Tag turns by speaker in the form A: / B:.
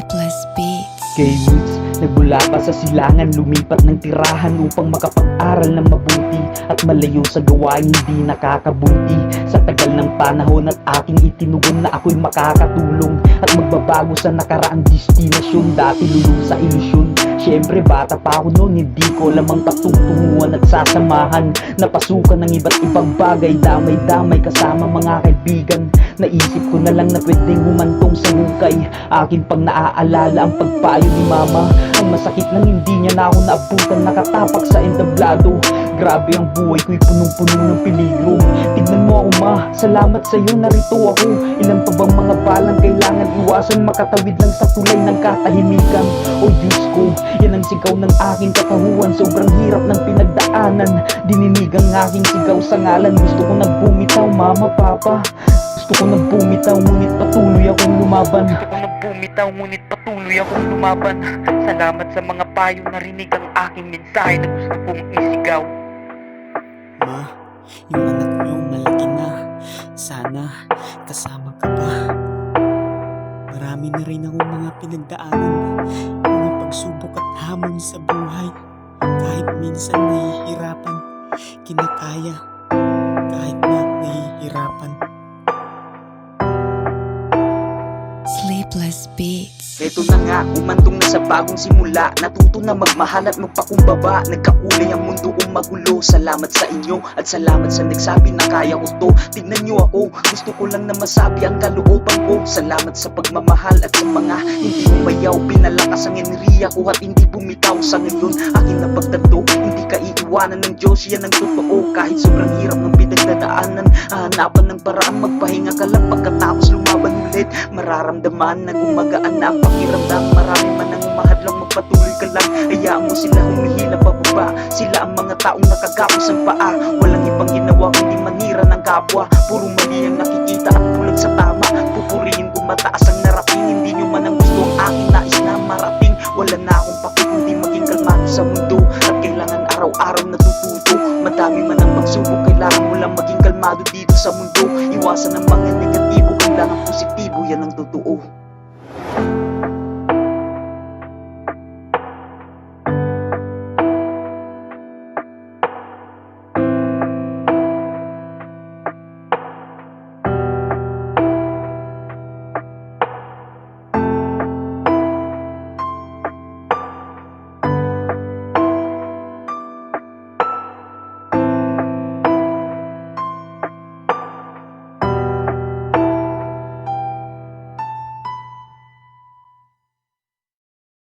A: Sleepless Beats.
B: K-Woods, nagmula pa sa silangan, lumipat ng tirahan upang makapag-aral ng mabuti at malayo sa gawain hindi nakakabuti. Sa tagal ng panahon at aking itinugon na ako'y makakatulong at magbabago sa nakaraang destinasyon. Dati lulong sa ilusyon, syempre bata pa ako noon, hindi ko alam ang patutunguhan at sasamahan. Napasukan ng iba't ibang bagay, damay-damay kasama mga kaibigan. Naisip ko na lang na pwedeng humantong sa hukay. Akin pang naaalala ang pagpayo ni mama. Ang masakit lang hindi niya na ako naabutan, nakatapak sa entablado. Grabe ang buhay ko'y punong-puno ng peligro. Tignan mo ako ma, salamat sa'yo narito ako. Ilan pa bang mga balang kailangan iwasan, makatawid lang sa tulay ng katahimikan. O Diyos ko, yan ang sigaw ng aking katahuan. Sobrang hirap ng pinagdaanan, dininig ang aking sigaw sa ngalan. Gusto ko nang bumitaw mama, papa. Gusto ko nang bumitaw ngunit patuloy akong lumaban. Gusto ko nang bumitaw ngunit patuloy akong lumaban. Salamat sa mga payo, narinig ang aking mensahe na gusto kong isigaw.
C: Ma, yung anak niyo malaki na. Sana kasama ka pa. Marami na rin akong mga pinagdaanan, mga pagsubok at hamon sa buhay. Kahit minsan nahihirapan, kinakaya. Kahit na nahihirapan.
A: Sleepless Beats.
B: Eto na nga, umantong na sa bagong simula. Natuto na magmahal at magpakumbaba. Nagkakulay ang mundo kong magulo. Salamat sa inyo at salamat sa nagsabi na kaya ko to. Tignan nyo ako, gusto ko lang na masabi ang kalooban ko. Salamat sa pagmamahal at sa mga hindi umayaw. Pinalakas ang enerhiya ko at hindi bumitaw. Sa ngayon, aking napagtanto, hindi ka iiwanan ng Diyos, yan ang totoo. Kahit sobrang hirap ng pinagdadaanan, hahanapan ng paraan, magpahinga ka lang. Pagkatapos lumaban ulit, mararamdaman na gumagaan na ang pakiramdam. Marami man ang umahadlang, magpatuloy ka lang. Hayaan mo sila humihila pababa. Sila ang mga taong nakagapos ang paa. Walang ibang ginawa kundi manira ng kapwa. Puro mali ang nakikita at bulag sa tama. Pupurihin kung mataas ang narap